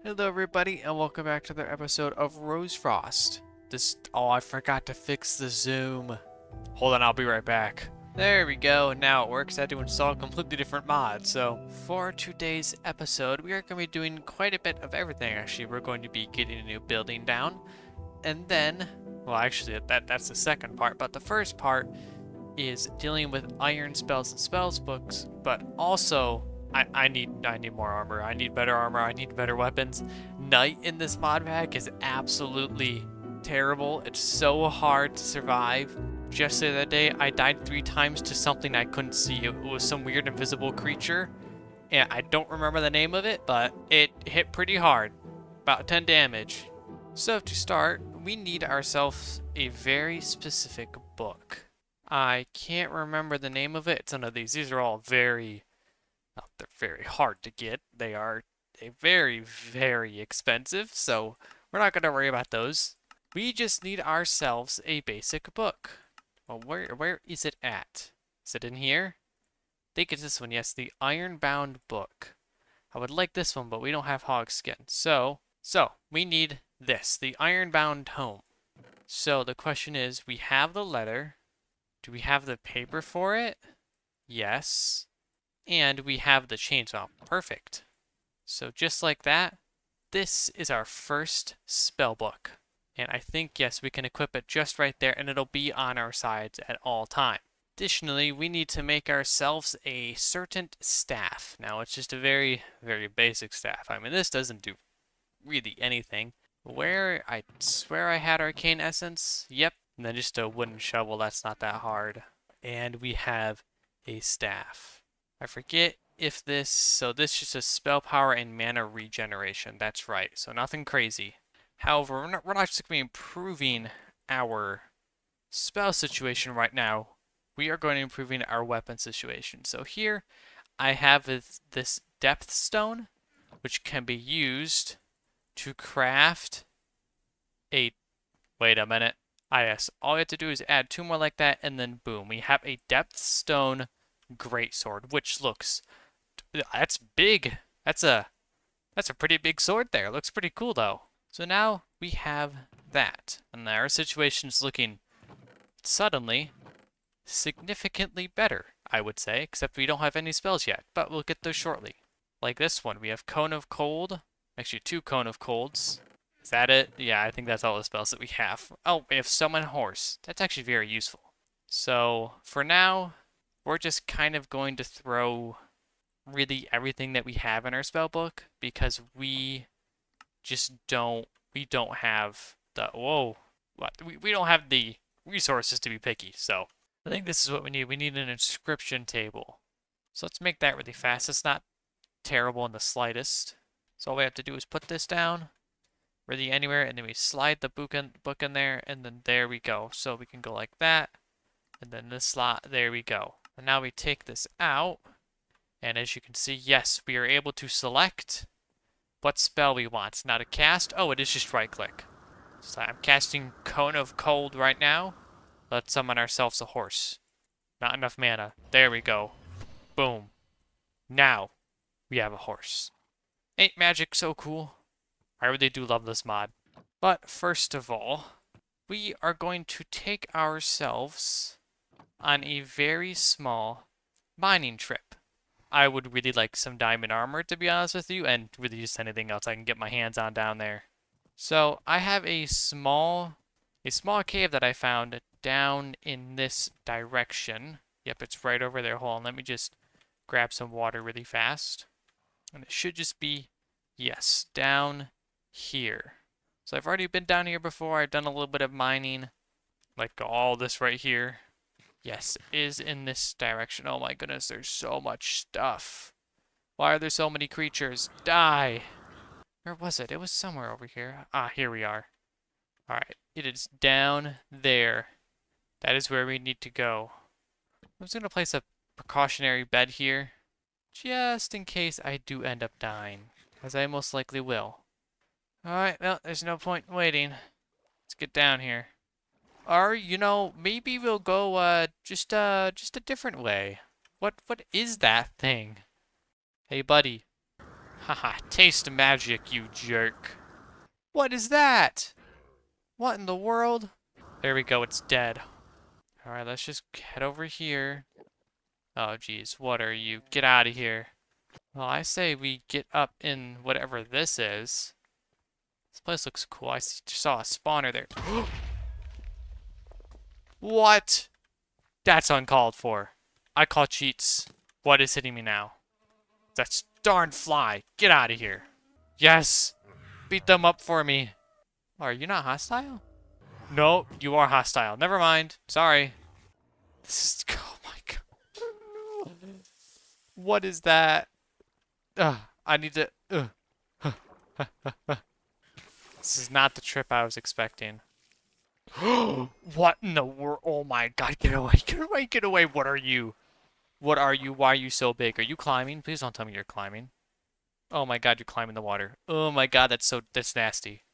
Hello everybody and welcome back to another episode of Rosefrost. Oh, I forgot to fix the zoom. Hold on, I'll be right back. There we go, now it works. I had to install a completely different mod. So for today's episode, we are going to be doing quite a bit of everything actually. We're going to be getting a new building down. And then, well actually that's the second part, but the first part is dealing with iron spells and spells books, but also I need more armor. I need better armor. I need better weapons. Night in this mod pack is absolutely terrible. It's so hard to survive. Just the other day, I died 3 times to something I couldn't see. It was some weird invisible creature, and I don't remember the name of it, but it hit pretty hard. About 10 damage. So to start, we need ourselves a very specific book. I can't remember the name of it. It's none of these. These are all very, they're very hard to get. They are very, very expensive, so we're not going to worry about those. We just need ourselves a basic book. Well, where is it at? Is it in here? I think it's this one. Yes, the Ironbound book. I would like this one, but we don't have hog skin. So we need this, the Ironbound tome. So the question is, we have the letter. Do we have the paper for it? Yes. And we have the chainsaw. Perfect. So just like that, this is our first spell book. And I think, yes, we can equip it just right there and it'll be on our sides at all time. Additionally, we need to make ourselves a certain staff. Now, it's just a very, very basic staff. I mean, this doesn't do really anything. I swear I had arcane essence. Yep. And then just a wooden shovel, that's not that hard. And we have a staff. I forget if so this is just a spell power and mana regeneration. That's right, so nothing crazy. However, we're not just going to be improving our spell situation right now. We are going to be improving our weapon situation. So here, I have this depth stone, which can be used to craft a... Wait a minute. Yes, all we have to do is add 2 more like that, and then boom, we have a depth stone greatsword, which looks, that's big. That's a pretty big sword there. It looks pretty cool though. So now we have that, and our situation's looking suddenly significantly better, I would say, except we don't have any spells yet, but we'll get those shortly. Like this one, we have Cone of Cold, actually 2 Cone of Colds. Is that it? Yeah, I think that's all the spells that we have. Oh, we have Summon Horse. That's actually very useful. So, for now, we're just kind of going to throw really everything that we have in our spell book because we don't have we don't have the resources to be picky. So, I think this is what we need. We need an inscription table. So let's make that really fast. It's not terrible in the slightest. So all we have to do is put this down really anywhere, and then we slide the book in there, and then there we go. So we can go like that, and then this slot, there we go. And now we take this out, and as you can see, yes, we are able to select what spell we want. Now to cast, oh, it is just right click. So I'm casting Cone of Cold right now. Let's summon ourselves a horse. Not enough mana. There we go. Boom. Now we have a horse. Ain't magic so cool? I really do love this mod. But first of all, we are going to take ourselves on a very small mining trip. I would really like some diamond armor, to be honest with you, and really just anything else I can get my hands on down there. So I have a small cave that I found down in this direction. Yep, it's right over there. Hold on, let me just grab some water really fast. And it should just be, yes, down here. So I've already been down here before. I've done a little bit of mining, like all this right here. Yes, it is in this direction. Oh my goodness, there's so much stuff. Why are there so many creatures? Die! Where was it? It was somewhere over here. Ah, here we are. Alright, it is down there. That is where we need to go. I'm just going to place a precautionary bed here, just in case I do end up dying, as I most likely will. Alright, well, there's no point in waiting. Let's get down here. Or, maybe we'll go just a different way. What is that thing? Hey, buddy. Haha, taste magic, you jerk. What is that? What in the world? There we go, it's dead. Alright, let's just head over here. Oh, geez, what are you? Get out of here. Well, I say we get up in whatever this is. This place looks cool. I saw a spawner there. What? That's uncalled for. I call cheats. What is hitting me now? That darn fly. Get out of here. Yes. Beat them up for me. Are you not hostile? No, you are hostile. Never mind. Sorry. This is... Oh my god. What is that? I need to... This is not the trip I was expecting. What in the world? Oh my god, get away, get away, get away. What are you? What are you? Why are you so big? Are you climbing? Please don't tell me you're climbing. Oh my god, you're climbing the water. Oh my god, that's nasty.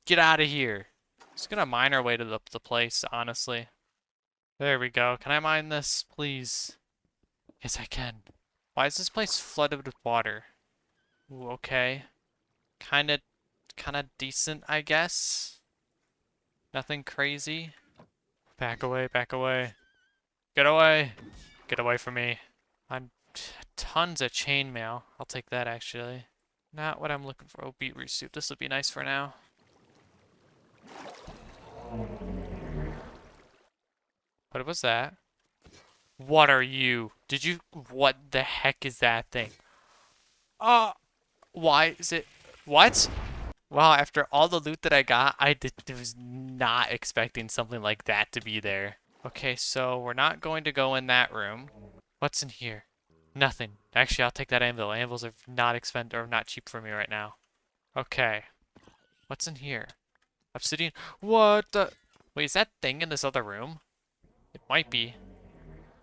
Get out of here. Just gonna mine our way to the place, honestly. There we go. Can I mine this, please? Yes, I can. Why is this place flooded with water? Ooh, okay. Kinda decent, I guess. Nothing crazy. Back away, back away. Get away. Get away from me. I'm tons of chainmail. I'll take that, actually. Not what I'm looking for. Oh, beetroot soup. This would be nice for now. What was that? What are you? Did you... What the heck is that thing? Why is it... What? Wow, after all the loot that I got, I was not expecting something like that to be there. Okay, so we're not going to go in that room. What's in here? Nothing. Actually, I'll take that anvil. Anvils are not expensive or not cheap for me right now. Okay. What's in here? Obsidian. What the... Wait, is that thing in this other room? It might be.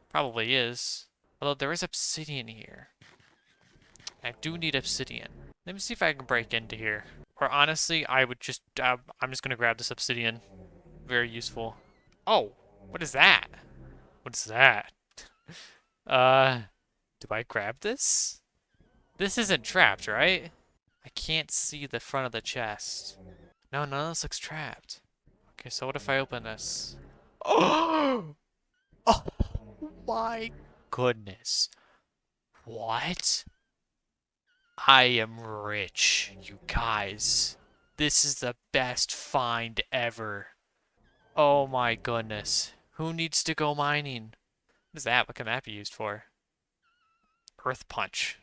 Probably is. Although there is obsidian here. I do need obsidian. Let me see if I can break into here. Or honestly, I would just... I'm just going to grab this obsidian. Very useful. Oh, what is that? What is that? Do I grab this? This isn't trapped, right? I can't see the front of the chest. No, none of this looks trapped. Okay, so what if I open this? Oh! Oh my goodness. What? I am rich, you guys. This is the best find ever. Oh my goodness. Who needs to go mining? What is that? What can that be used for? Earth punch.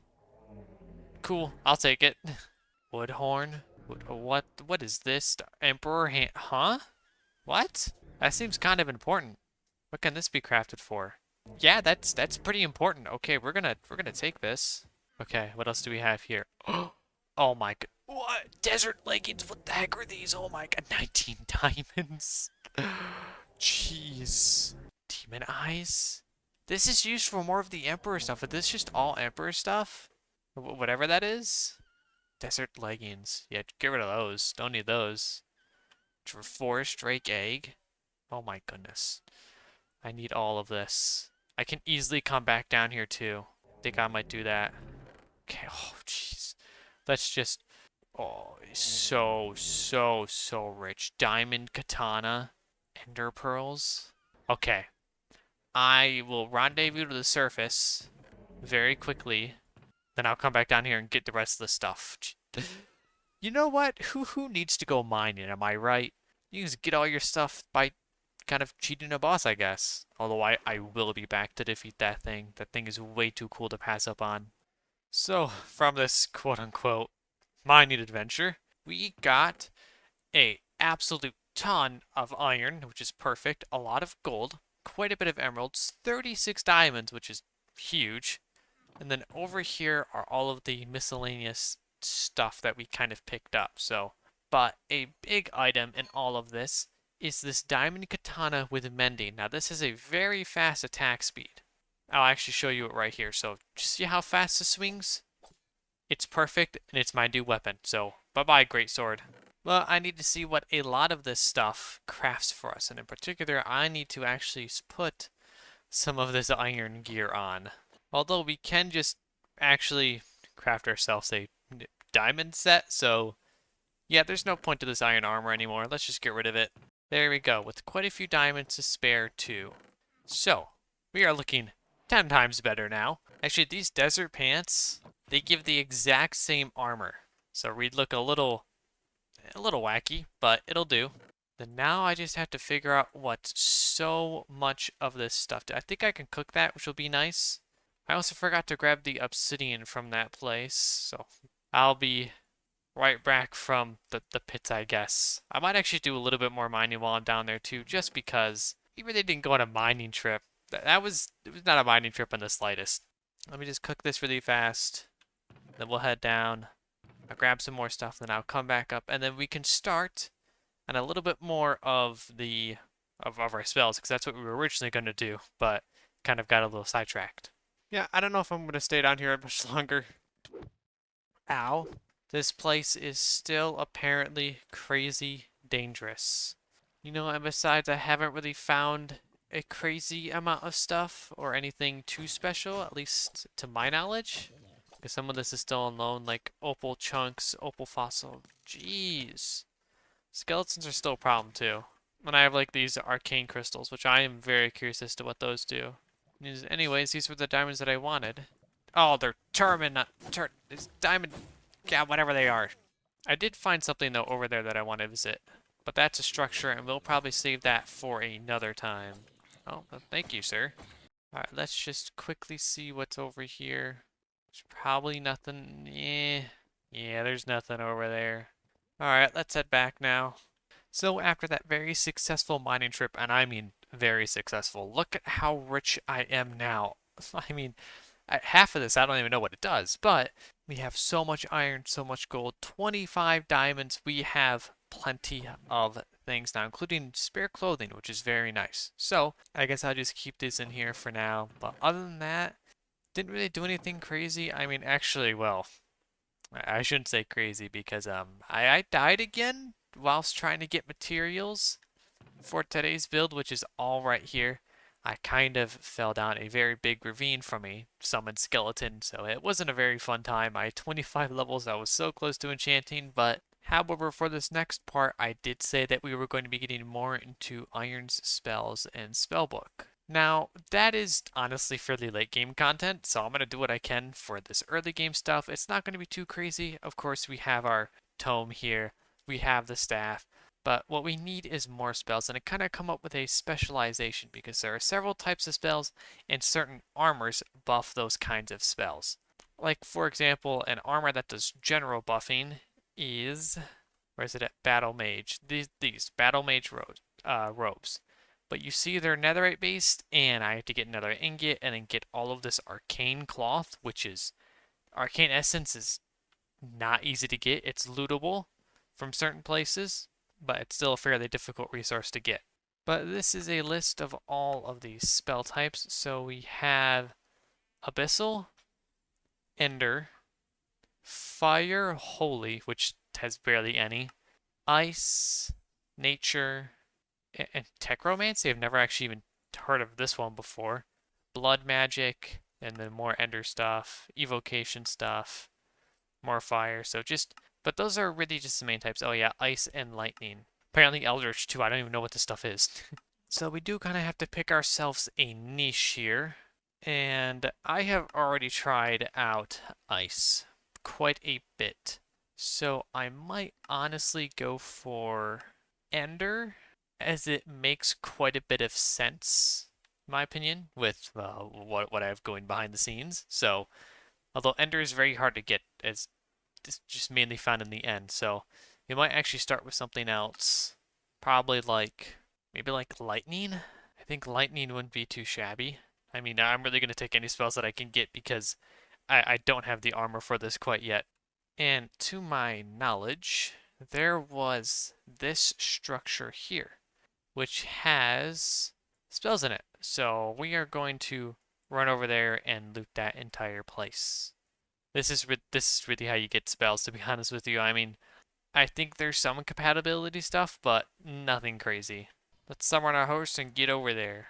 Cool, I'll take it. Wood horn? What is this? Emperor hand? Huh? What? That seems kind of important. What can this be crafted for? Yeah, that's pretty important. Okay, we're gonna take this. Okay, what else do we have here? Oh my god. What? Desert leggings? What the heck are these? Oh my god, 19 diamonds. Jeez. Demon eyes? This is used for more of the Emperor stuff. Is this just all Emperor stuff? Whatever that is? Desert leggings. Yeah, get rid of those. Don't need those. Forest drake egg? Oh my goodness. I need all of this. I can easily come back down here too. Think I might do that. Okay, oh jeez. Let's just... Oh, so rich. Diamond katana. Ender pearls. Okay. I will rendezvous to the surface very quickly. Then I'll come back down here and get the rest of the stuff. You know what? Who needs to go mining, am I right? You can just get all your stuff by kind of cheating a boss, I guess. Although I will be back to defeat that thing. That thing is way too cool to pass up on. So, from this quote-unquote mining adventure, we got a absolute ton of iron, which is perfect, a lot of gold, quite a bit of emeralds, 36 diamonds, which is huge. And then over here are all of the miscellaneous stuff that we kind of picked up. So, but a big item in all of this is this diamond katana with mending. Now this is a very fast attack speed. I'll actually show you it right here. So see how fast it swings? It's perfect and it's my new weapon. So bye-bye, greatsword. Well, I need to see what a lot of this stuff crafts for us. And in particular, I need to actually put some of this iron gear on. Although we can just actually craft ourselves a diamond set, so yeah, there's no point to this iron armor anymore. Let's just get rid of it. There we go, with quite a few diamonds to spare too. So, we are looking 10 times better now. Actually, these desert pants, they give the exact same armor. So we'd look a little wacky, but it'll do. Then now I just have to figure out what so much of this stuff. I think I can cook that, which will be nice. I also forgot to grab the obsidian from that place, so I'll be right back from the pits, I guess. I might actually do a little bit more mining while I'm down there too, just because we really didn't go on a mining trip. It was not a mining trip in the slightest. Let me just cook this really fast. Then we'll head down. I'll grab some more stuff, then I'll come back up, and then we can start on a little bit more of our spells, because that's what we were originally going to do, but kind of got a little sidetracked. Yeah, I don't know if I'm going to stay down here much longer. Ow. This place is still apparently crazy dangerous. You know, and besides, I haven't really found a crazy amount of stuff or anything too special, at least to my knowledge. Because some of this is still unknown, like opal chunks, opal fossil. Jeez. Skeletons are still a problem too. And I have like these arcane crystals, which I am very curious as to what those do. Anyways, these were the diamonds that I wanted. Oh, they're it's diamond, yeah, whatever they are. I did find something though over there that I want to visit. But that's a structure, and we'll probably save that for another time. Oh, well, thank you, sir. Alright, let's just quickly see what's over here. There's probably nothing. Yeah, there's nothing over there. Alright, let's head back now. So after that very successful mining trip, and I mean very successful, look at how rich I am now. I mean, half of this I don't even know what it does, but we have so much iron, so much gold, 25 diamonds. We have plenty of things now, including spare clothing, which is very nice. So I guess I'll just keep this in here for now. But other than that, didn't really do anything crazy. I mean, actually, well, I shouldn't say crazy because I died again whilst trying to get materials for today's build, which is all right here. I kind of fell down a very big ravine from a summoned skeleton, so it wasn't a very fun time. I had 25 levels, I was so close to enchanting, but however, for this next part, I did say that we were going to be getting more into Iron's spells and spellbook. Now, that is honestly fairly late game content, so I'm going to do what I can for this early game stuff. It's not going to be too crazy. Of course, we have our tome here, we have the staff, but what we need is more spells, and I kind of come up with a specialization because there are several types of spells, and certain armors buff those kinds of spells. Like, for example, an armor that does general buffing is, where is it at? Battle Mage. These Battle Mage robes. But you see they're netherite based, and I have to get another ingot and then get all of this arcane cloth, which is, arcane essence is not easy to get. It's lootable from certain places, but it's still a fairly difficult resource to get. But this is a list of all of these spell types. So we have Abyssal, Ender, Fire, Holy, which has barely any, Ice, Nature, and Techromancy. I've never actually even heard of this one before. Blood Magic, and then more Ender stuff, Evocation stuff, more Fire. So just, but those are really just the main types. Oh yeah, Ice and Lightning. Apparently Eldritch too. I don't even know what this stuff is. So we do kind of have to pick ourselves a niche here. And I have already tried out Ice quite a bit. So I might honestly go for Ender, as it makes quite a bit of sense, in my opinion, with what I have going behind the scenes. So, although Ender is very hard to get, it's just mainly found in the end. So, we might actually start with something else. Probably maybe like Lightning. I think Lightning wouldn't be too shabby. I mean, I'm really going to take any spells that I can get because I don't have the armor for this quite yet. And to my knowledge, there was this structure here, which has spells in it. So we are going to run over there and loot that entire place. This is really how you get spells, to be honest with you. I mean, I think there's some compatibility stuff, but nothing crazy. Let's summon our host and get over there.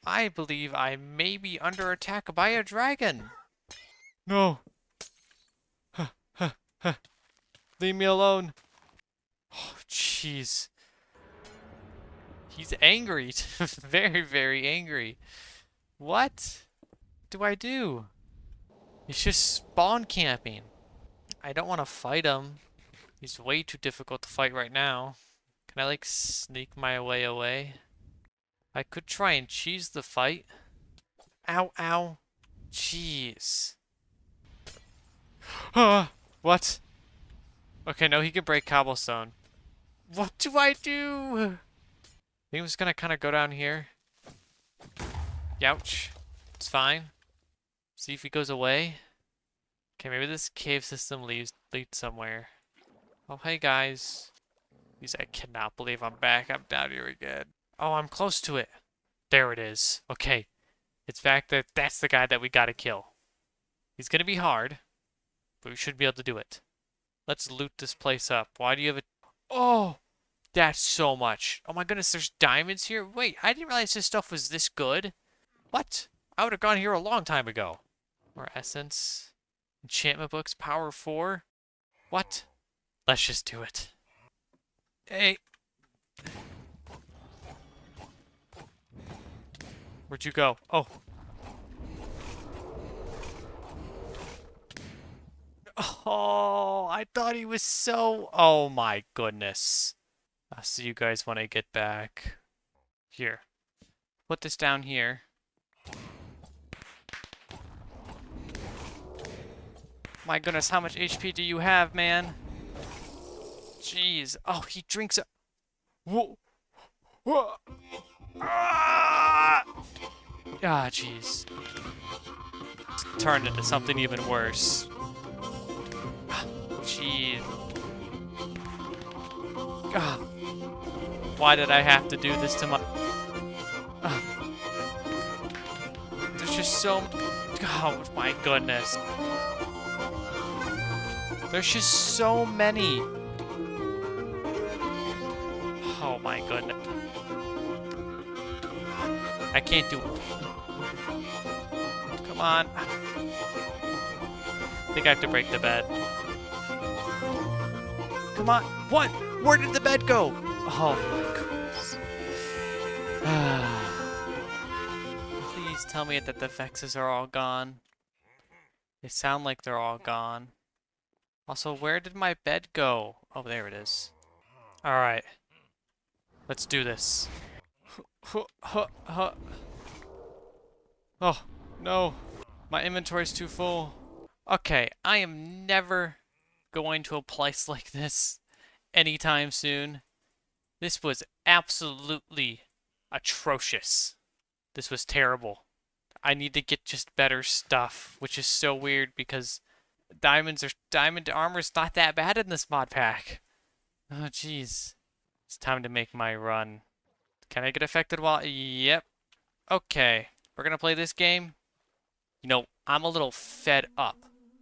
I believe I may be under attack by a dragon. No. Huh, huh, huh. Leave me alone. Oh, jeez. He's angry. Very, very angry. What do I do? He's just spawn camping. I don't want to fight him. He's way too difficult to fight right now. Can I, like, sneak my way away? I could try and cheese the fight. Ow, ow. Jeez. What? Okay, no, he can break cobblestone. What do I do? I think I'm just gonna kind of go down here. Youch. It's fine. See if he goes away. Okay, maybe this cave system leads somewhere. Oh, hey guys. I cannot believe I'm back. I'm down here again. Oh, I'm close to it. There it is. Okay. It's back there. That's the guy that we gotta kill. He's gonna be hard, but we should be able to do it. Let's loot this place up. Why do you have a... Oh! That's so much. Oh my goodness, there's diamonds here? Wait, I didn't realize this stuff was this good. What? I would have gone here a long time ago. More essence. Enchantment books, power 4. What? Let's just do it. Hey. Where'd you go? Oh. Oh, I thought he was so... Oh my goodness. I'll see you guys when I get back. Here. Put this down here. My goodness, how much HP do you have, man? Jeez. Oh, he drinks a... Whoa. Whoa. Ah, jeez. Turned into something even worse. Jeez. Ah. Why did I have to do this to my... There's just so... Oh, my goodness. There's just so many. Oh, my goodness. I can't do it. Come on. I think I have to break the bed. Come on. What? Where did the bed go? Oh, my goodness. Please tell me that the vexes are all gone. They sound like they're all gone. Also, where did my bed go? Oh, there it is. Alright. Let's do this. Oh, no. My inventory's too full. Okay, I am never going to a place like this anytime soon. This was absolutely atrocious. This was terrible. I need to get just better stuff, which is so weird because diamond armor's not that bad in this mod pack. Oh, jeez. It's time to make my run. Can I get affected while... Yep. Okay. We're gonna play this game. You know, I'm a little fed up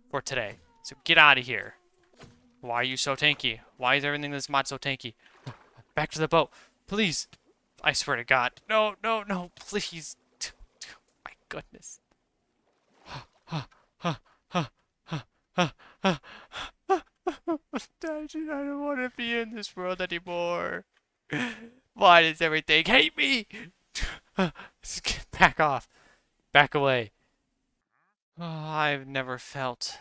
for today. So get out of here. Why are you so tanky? Why is everything in this mod so tanky? Back to the boat. Please. I swear to God. No, no, no. Please. My goodness. I don't want to be in this world anymore. Why does everything hate me? Back off. Back away. Oh, I've never felt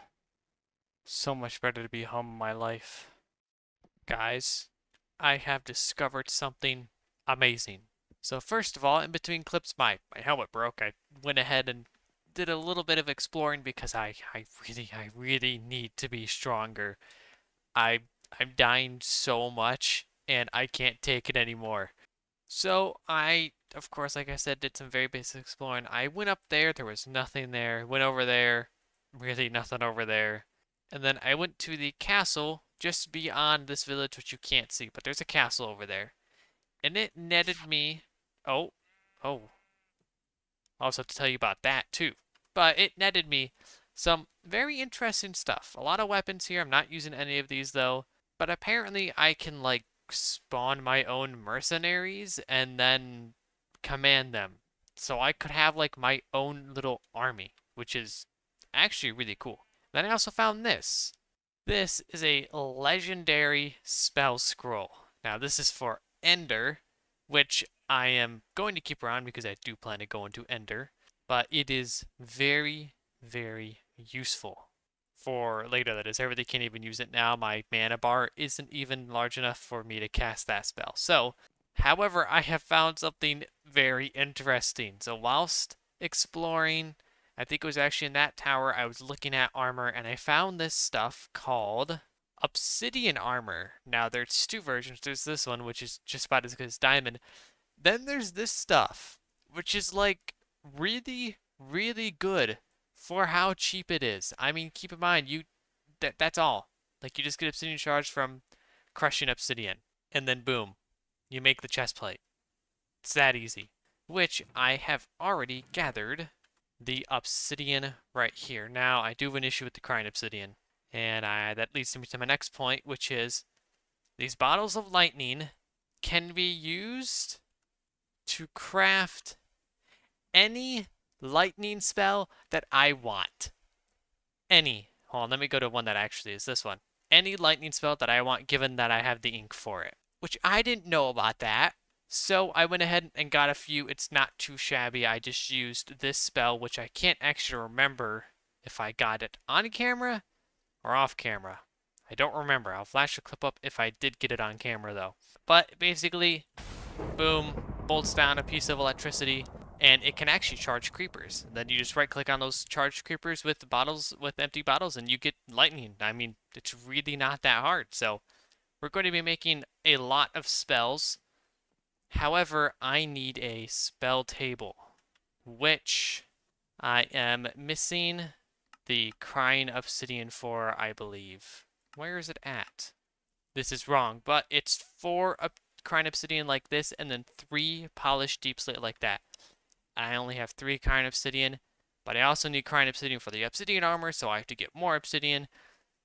so much better to be home in my life. Guys, I have discovered something amazing. So first of all, in between clips, my helmet broke. I went ahead and did a little bit of exploring because I really need to be stronger. I'm dying so much and I can't take it anymore. So I, of course, like I said, did some very basic exploring. I went up there was nothing there. Went over there, really nothing over there. And then I went to the castle just beyond this village, which you can't see, but there's a castle over there. And it netted me, oh, I also have to tell you about that too. But it netted me some very interesting stuff. A lot of weapons here. I'm not using any of these though. But apparently I can like spawn my own mercenaries and then command them. So I could have like my own little army, which is actually really cool. Then I also found this. This is a legendary spell scroll. Now this is for Ender, which I am going to keep around because I do plan to go into Ender, but it is very, very useful for later. That is, I really can't even use it now. My mana bar isn't even large enough for me to cast that spell. So, however, I have found something very interesting. So whilst exploring, I think it was actually in that tower, I was looking at armor and I found this stuff called obsidian armor. Now there's two versions. There's this one, which is just about as good as diamond. Then there's this stuff, which is like really, really good for how cheap it is. I mean, keep in mind, that's all. Like you just get obsidian shards from crushing obsidian, and then boom, you make the chest plate. It's that easy. Which I have already gathered the obsidian right here. Now, I do have an issue with the crying obsidian. And that leads me to my next point, which is these bottles of lightning can be used to craft any lightning spell that I want. Any. Hold on, let me go to one that actually is this one. Any lightning spell that I want, given that I have the ink for it. Which I didn't know about that. So I went ahead and got a few. It's not too shabby. I just used this spell, which I can't actually remember if I got it on camera or off camera. I don't remember. I'll flash a clip up if I did get it on camera, though. But basically, boom, bolts down a piece of electricity, and it can actually charge creepers. Then you just right-click on those charged creepers with bottles, with empty bottles, and you get lightning. I mean, it's really not that hard. So we're going to be making a lot of spells. However, I need a spell table, which I am missing the crying obsidian for, I believe. Where is it at? This is wrong, but it's 4 crying obsidian like this, and then 3 polished deep slate like that. I only have 3 crying obsidian, but I also need crying obsidian for the obsidian armor, so I have to get more obsidian.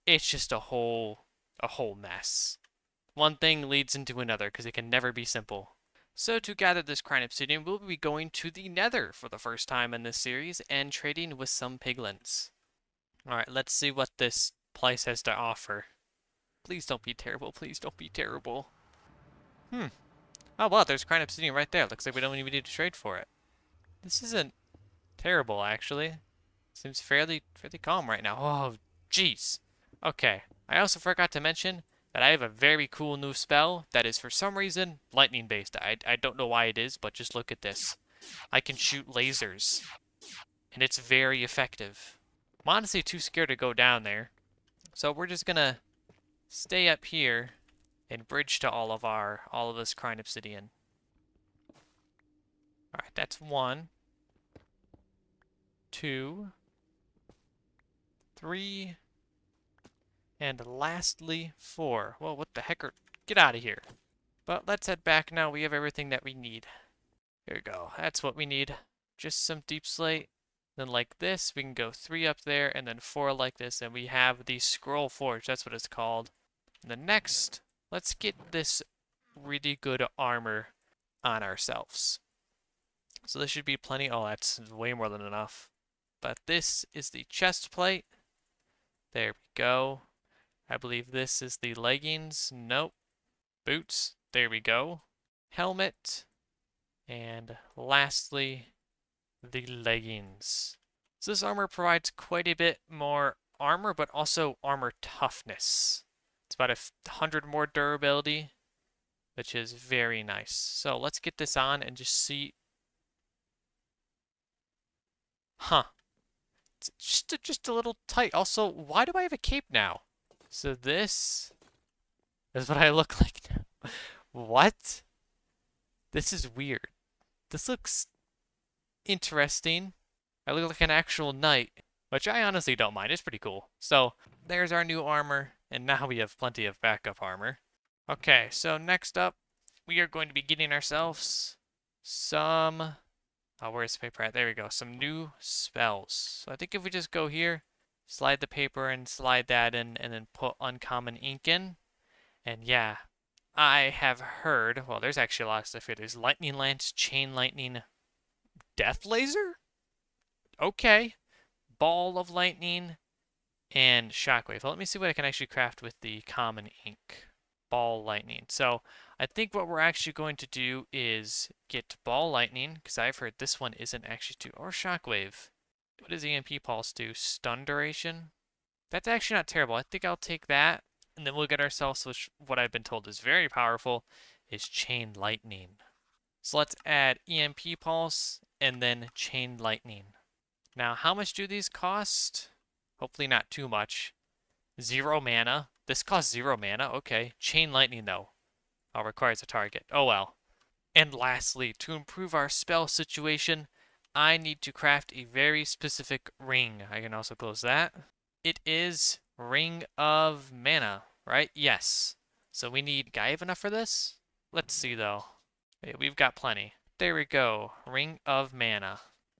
It's just a whole mess. One thing leads into another, because it can never be simple. So to gather this crying obsidian, we'll be going to the Nether for the first time in this series and trading with some piglins. Alright, let's see what this place has to offer. Please don't be terrible, please don't be terrible. Oh well, there's crying obsidian right there. Looks like we don't even need to trade for it. This isn't terrible, actually. Seems fairly calm right now. Oh, jeez. Okay, I also forgot to mention that I have a very cool new spell that is for some reason lightning based. I don't know why it is, but just look at this. I can shoot lasers, and it's very effective. I'm honestly too scared to go down there, so we're just gonna stay up here and bridge to all of this crying obsidian. All right, that's 1, 2, 3. And lastly, 4. Well, what the heck get out of here. But let's head back now. We have everything that we need. Here we go. That's what we need. Just some deep slate. Then like this, we can go 3 up there, and then 4 like this, and we have the scroll forge. That's what it's called. And then next, let's get this really good armor on ourselves. So this should be plenty. Oh, that's way more than enough. But this is the chest plate. There we go. I believe this is the leggings. Nope. Boots. There we go. Helmet. And lastly, the leggings. So this armor provides quite a bit more armor, but also armor toughness. It's about 100 more durability, which is very nice. So let's get this on and just see. Huh. It's just a little tight. Also, why do I have a cape now? So this is what I look like now. What? This is weird. This looks interesting. I look like an actual knight, which I honestly don't mind. It's pretty cool. So there's our new armor, and now we have plenty of backup armor. Okay, so next up, we are going to be getting ourselves some... Oh, where's the paper at? There we go. Some new spells. So I think if we just go here, slide the paper and slide that in, and then put uncommon ink in. And yeah, I have heard, well, there's actually a lot of stuff here. There's lightning lance, chain lightning, Death laser? Okay. Ball of lightning and shockwave. Let me see what I can actually craft with the common ink. Ball lightning. So I think what we're actually going to do is get ball lightning, because I've heard this one isn't actually too, or shockwave. What does EMP pulse do? Stun duration? That's actually not terrible. I think I'll take that, and then we'll get ourselves, which what I've been told is very powerful, is chain lightning. So let's add EMP pulse and then chain lightning. Now, how much do these cost? Hopefully not too much. 0 mana. This costs 0 mana. Okay. Chain lightning, though. Requires a target. Oh well. And lastly, to improve our spell situation, I need to craft a very specific ring. I can also close that. It is Ring of Mana, right? Yes. So we need... I have enough for this? Let's see, though. Okay, we've got plenty. There we go. Ring of Mana.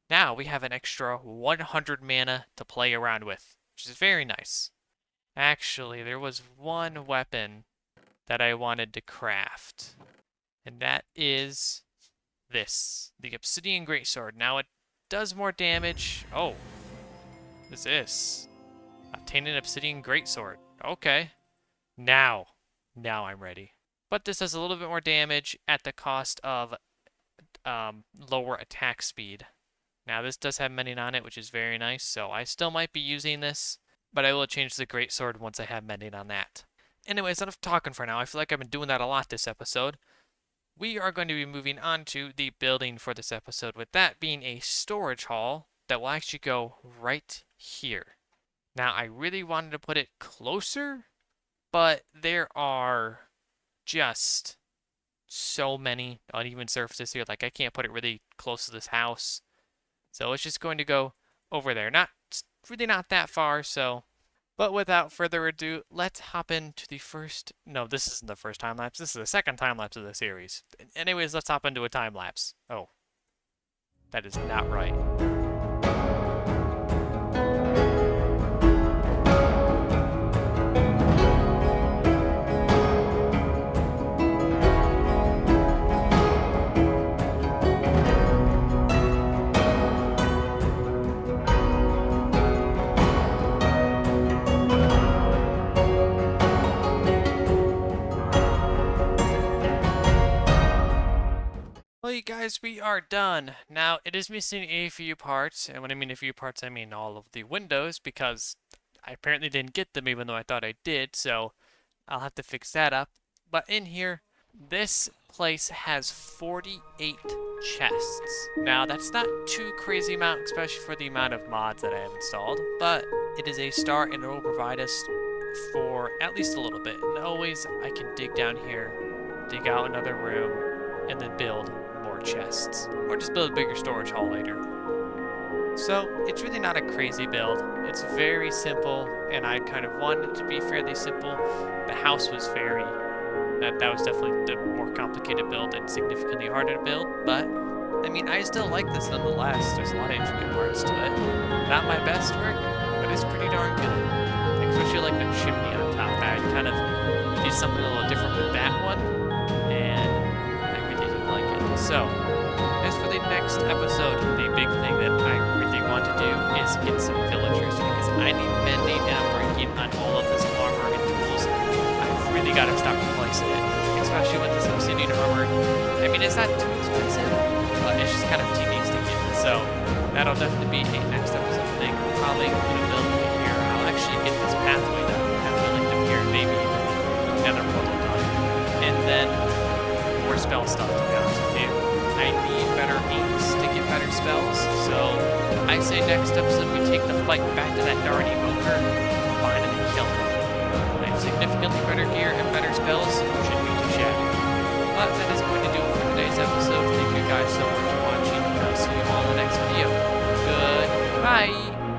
Now we have an extra 100 mana to play around with, which is very nice. Actually, there was one weapon that I wanted to craft, and that is this, the Obsidian Greatsword. Now it does more damage. Oh, what is this? Obtain an Obsidian Greatsword. Okay. Now I'm ready. But this does a little bit more damage at the cost of lower attack speed. Now this does have mending on it, which is very nice, so I still might be using this, but I will change the Greatsword once I have mending on that. Anyways, enough talking for now. I feel like I've been doing that a lot this episode. We are going to be moving on to the building for this episode, with that being a storage hall that will actually go right here. Now, I really wanted to put it closer, but there are just so many uneven surfaces here. Like, I can't put it really close to this house. So it's just going to go over there. Really not that far, so... But without further ado, let's hop into the first... No, this isn't the first time lapse. This is the second time lapse of the series. Anyways, let's hop into a time lapse. Oh. That is not right. Well, you guys, we are done. Now, it is missing a few parts, and when I mean a few parts, I mean all of the windows, because I apparently didn't get them even though I thought I did, so I'll have to fix that up. But in here, this place has 48 chests. Now, that's not too crazy amount, especially for the amount of mods that I have installed, but it is a start, and it will provide us for at least a little bit. And always, I can dig down here, dig out another room, and then build more chests, or just build a bigger storage hall later. So it's really not a crazy build. It's very simple, and I kind of wanted it to be fairly simple. The house was very, that was definitely the more complicated build and significantly harder to build, but I mean, I still like this nonetheless. There's a lot of intricate parts to it. Not my best work, but it's pretty darn good. Especially like the chimney on top. I kind of did something a little different with that one, and so, as for the next episode, the big thing that I really want to do is get some villagers, because I need mending and I'm working on all of this armor and tools. I've really got to stop replacing it, especially with this obsidian armor. I mean, it's not too expensive, but it's just kind of tedious to get. So, that'll definitely be a next episode thing. I'm probably going to build it here. I'll actually get this pathway done, have building them here, maybe even another portal done. And then more spell stuff, to be honest with you. I need better inks to get better spells, so I say next episode we take the fight back to that darn Archevoker, find him and kill him. I have significantly better gear and better spells, should be